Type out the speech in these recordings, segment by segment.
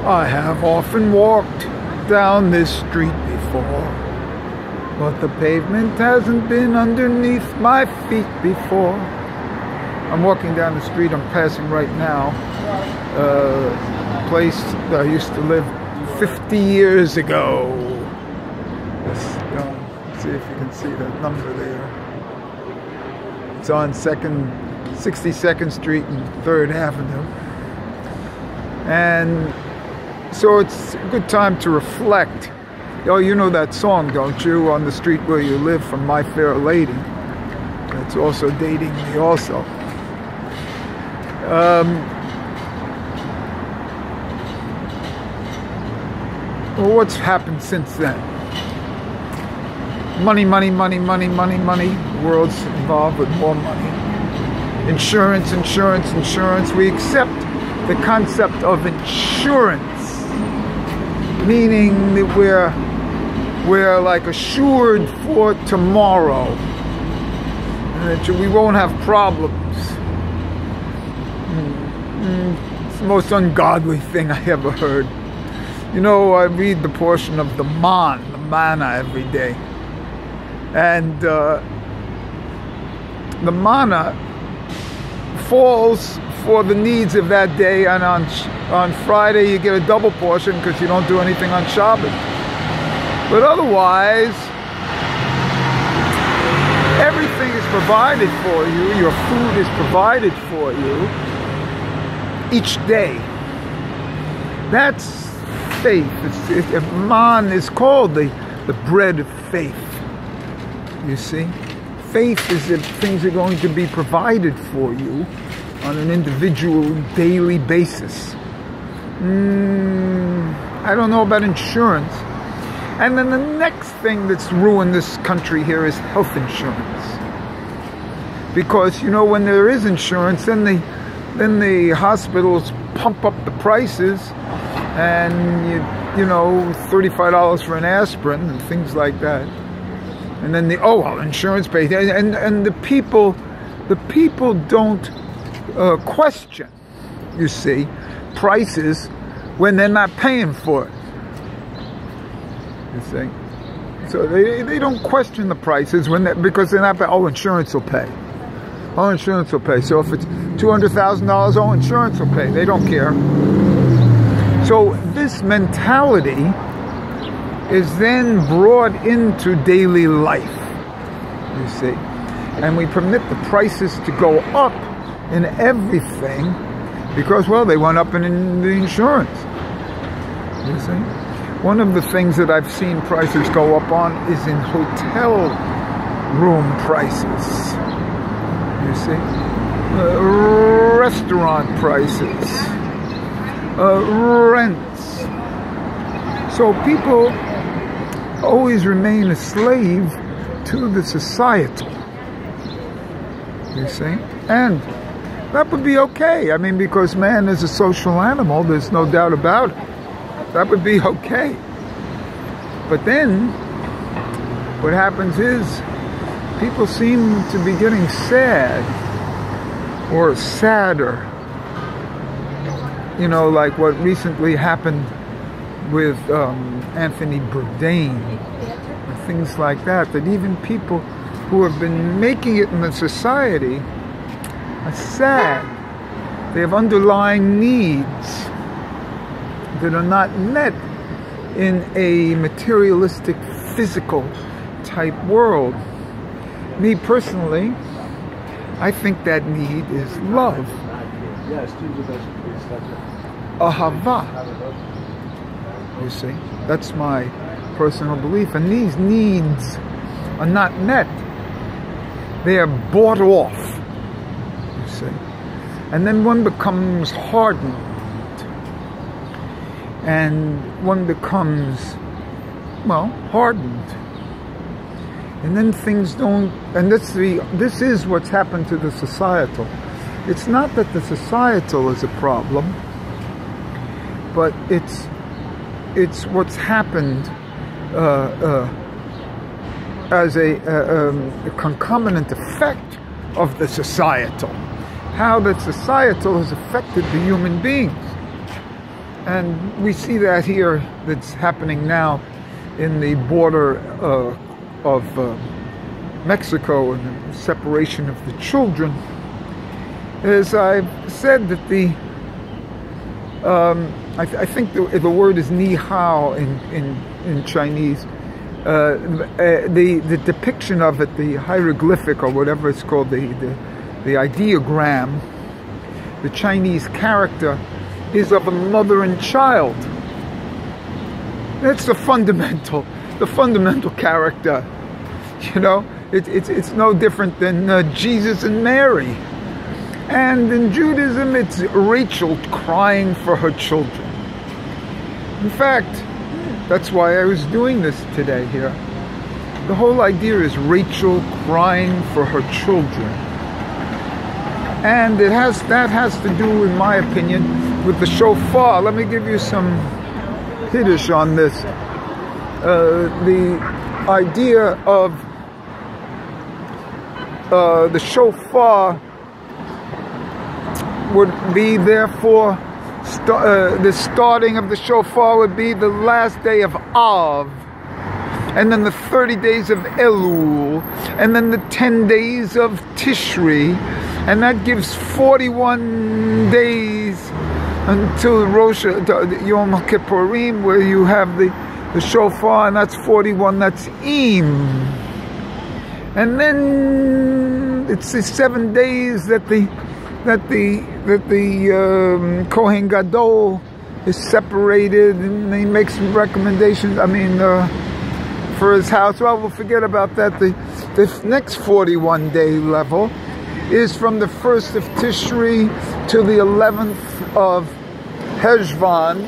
I have often walked down this street before, but the pavement hasn't been underneath my feet before. I'm walking down the street, I'm passing right now a place that I used to live 50 years ago. Let's see if you can see that number there. It's on 62nd Street and 3rd Avenue. And so it's a good time to reflect. Oh, you know that song, don't you? On the Street Where You Live from My Fair Lady. That's also dating me also. Well, what's happened since then? Money, money, money, money, money, money. The world's involved with more money. Insurance, insurance, insurance. We accept the concept of insurance, meaning that we're like assured for tomorrow, and that we won't have problems. It's the most ungodly thing I ever heard. You know, I read the portion of the manna every day, and the manna falls for the needs of that day, and on Friday you get a double portion because you don't do anything on Shabbos. But otherwise, everything is provided for you. Your food is provided for you each day. That's faith. Man is called the bread of faith. You see? Faith is that things are going to be provided for you on an individual daily basis. I don't know about insurance. And then the next thing that's ruined this country here is health insurance. Because, you know, when there is insurance, then the hospitals pump up the prices, and you know, $35 for an aspirin and things like that. And then insurance pays, and the people don't question, you see, prices when they're not paying for it. You see, so they don't question the prices because they're not paying. Oh, insurance will pay. Oh, insurance will pay. So if it's $200,000, oh, insurance will pay. They don't care. So this mentality is then brought into daily life, you see. And we permit the prices to go up in everything because, well, they went up in the insurance, you see. One of the things that I've seen prices go up on is in hotel room prices, you see. Restaurant prices, rents. So people always remain a slave to the societal, you see. And that would be okay. I mean, because man is a social animal, there's no doubt about it. That would be okay. But then, what happens is, people seem to be getting sad, or sadder. You know, like what recently happened with Anthony Bourdain, and things like that, that even people who have been making it in the society are sad. They have underlying needs that are not met in a materialistic, physical type world. Me personally, I think that need is love. Ahava. You see, that's my personal belief. And these needs are not met. They are bought off, you see. And then one becomes hardened. And one becomes, well, hardened. And then things don't, and this is what's happened to the societal. It's not that the societal is a problem, but it's what's happened as a concomitant effect of the societal. How the societal has affected the human beings. And we see that here, that's happening now in the border of Mexico and the separation of the children. As I've said, that I think the word is ni hao in Chinese. The depiction of it, the hieroglyphic or whatever it's called, the ideogram, the Chinese character, is of a mother and child. That's the fundamental character. You know, it's no different than Jesus and Mary. And in Judaism, it's Rachel crying for her children. In fact, that's why I was doing this today here. The whole idea is Rachel crying for her children. And that has to do, in my opinion, with the shofar. Let me give you some hiddush on this. The idea of the shofar would be, therefore, the starting of the shofar would be the last day of Av, and then the 30 days of Elul, and then the 10 days of Tishri, and that gives 41 days until Rosh Yom Kippurim, where you have the shofar, and that's 41. That's Im, and then it's the 7 days that the Kohen Gadol is separated, and he makes some recommendations. For his house. Well, we'll forget about that. The next 41-day level is from the 1st of Tishri to the 11th of Heshvan,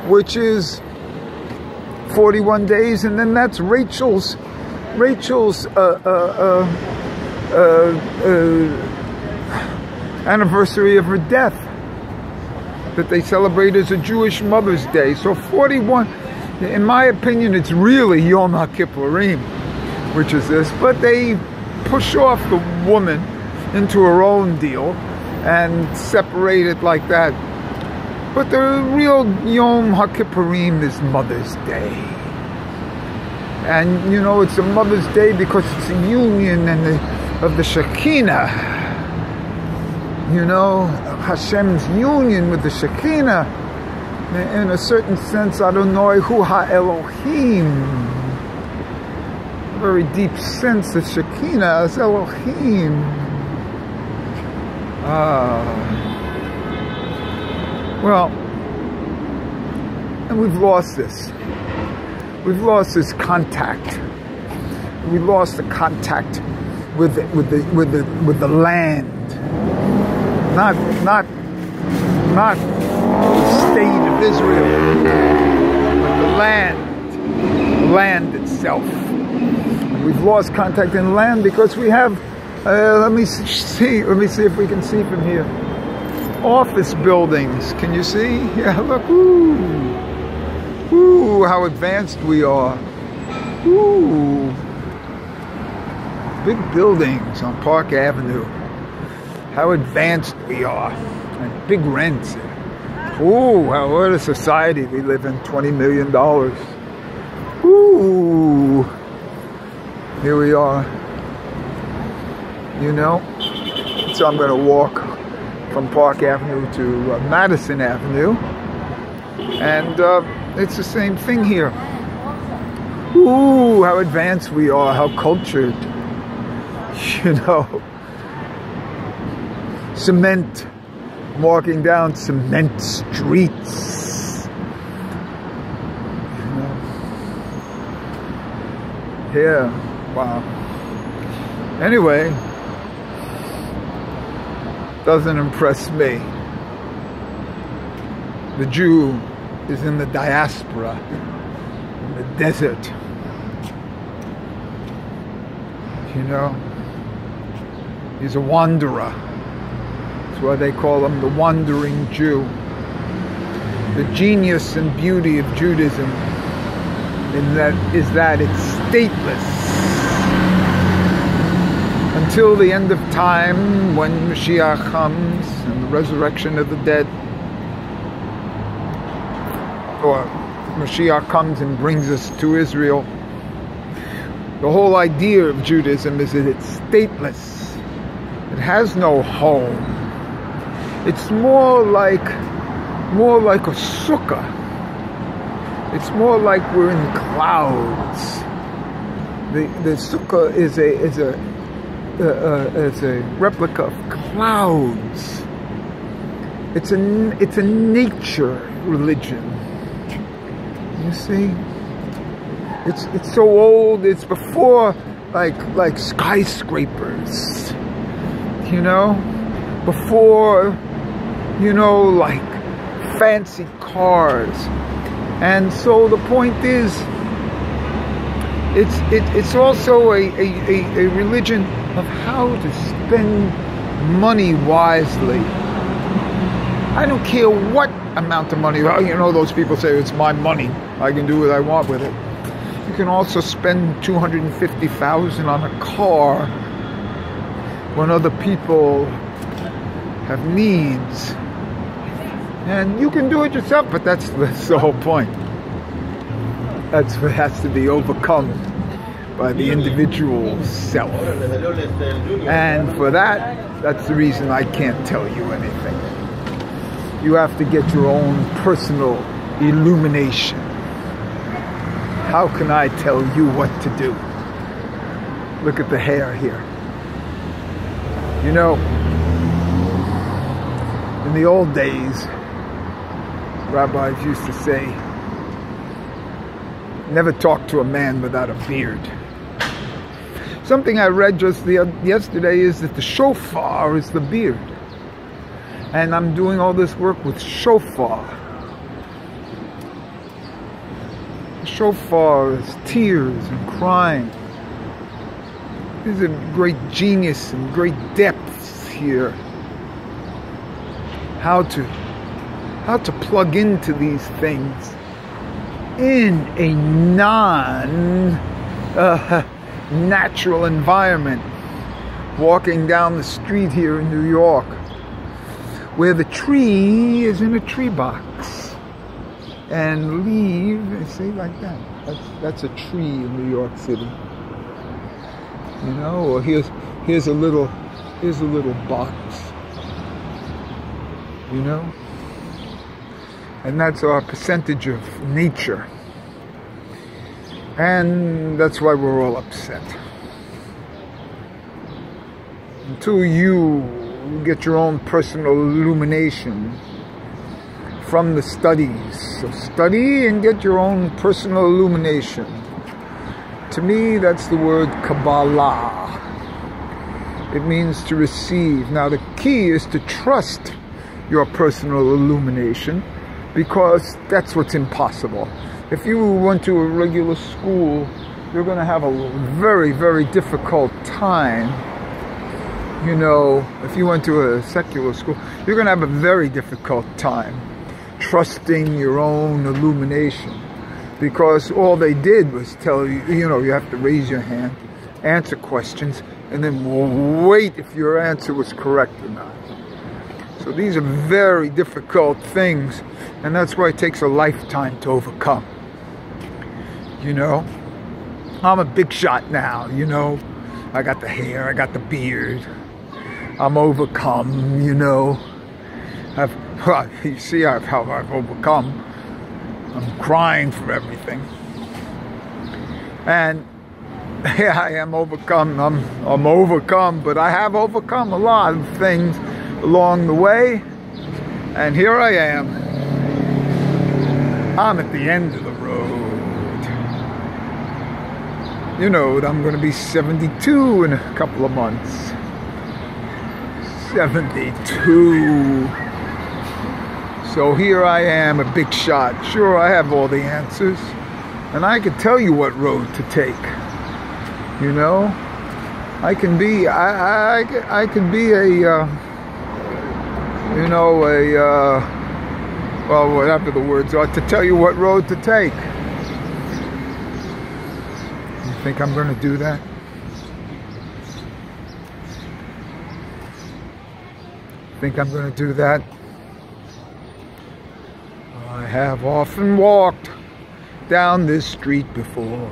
which is 41 days, and then that's Rachel's anniversary of her death, that they celebrate as a Jewish Mother's Day. So 41, in my opinion, it's really Yom HaKippurim, which is this, but they push off the woman into her own deal and separate it like that. But the real Yom HaKippurim is Mother's Day. And you know, it's a Mother's Day because it's a union of the Shekinah. You know, Hashem's union with the Shekinah. In a certain sense, Adonai Hu Ha-Elohim. A very deep sense of Shekinah as Elohim. Well, and we've lost this. We've lost this contact. We lost the contact with the land. Not the state of Israel, but the land itself. And we've lost contact in land because we have, let me see if we can see from here. Office buildings. Can you see? Yeah, look. Ooh, how advanced we are. Ooh. Big buildings on Park Avenue. How advanced we are. And big rents. Ooh, what a society we live in. $20 million. Ooh. Here we are. You know? So I'm going to walk from Park Avenue to Madison Avenue. And it's the same thing here. Ooh, how advanced we are. How cultured. You know? Cement. Walking down cement streets. You know? Yeah. Wow. Anyway, doesn't impress me. The Jew is in the diaspora, in the desert. You know? He's a wanderer. That's why they call him the wandering Jew. The genius and beauty of Judaism is that it's stateless. Until the end of time, when Mashiach comes and the resurrection of the dead, or Mashiach comes and brings us to Israel, the whole idea of Judaism is that it's stateless. It has no home. It's more like a sukkah. It's more like we're in clouds. The sukkah is a replica of clouds. It's a nature religion. You see, it's so old. It's before like skyscrapers. You know, before like fancy cars. And so the point is, it's also a religion of how to spend money wisely. I don't care what amount of money. Well, those people say it's my money. I can do what I want with it. You can also spend $250,000 on a car when other people have needs. And you can do it yourself, but that's the whole point. That's what has to be overcome by the individual self. And for that's the reason I can't tell you anything. You have to get your own personal illumination. How can I tell you what to do? Look at the hair here. In the old days, rabbis used to say, never talk to a man without a beard. Something I read just yesterday is that the shofar is the beard. And I'm doing all this work with shofar. Shofar is tears and crying. There's a great genius and great depths here. How to plug into these things in a non-natural environment. Walking down the street here in New York, where the tree is in a tree box, and say like that. That's a tree in New York City. Or here's a little box. And that's our percentage of nature. And that's why we're all upset. Until you get your own personal illumination from the studies. So study and get your own personal illumination. To me, that's the word Kabbalah. It means to receive. Now, the key is to trust your personal illumination, because that's what's impossible. If you went to a regular school, you're going to have a very, very difficult time. If you went to a secular school, you're going to have a very difficult time trusting your own illumination, because all they did was tell you, you have to raise your hand, answer questions, and then wait if your answer was correct or not. So these are very difficult things, and that's why it takes a lifetime to overcome. I'm a big shot now, I got the hair, I got the beard. I'm overcome, you see how I've overcome. I'm crying for everything. And yeah, I am overcome. I'm overcome, but I have overcome a lot of things along the way. And here I am. I'm at the end of the road. I'm going to be 72 in a couple of months. 72. So here I am, a big shot. Sure, I have all the answers, and I can tell you what road to take. I can be well, whatever the words are, to tell you what road to take. You think I'm going to do that? Think I'm going to do that? I have often walked down this street before,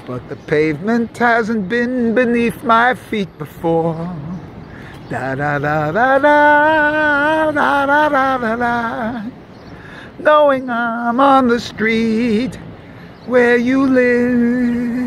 but the pavement hasn't been beneath my feet before. Da da da da da da da da da da. Knowing I'm on the street where you live.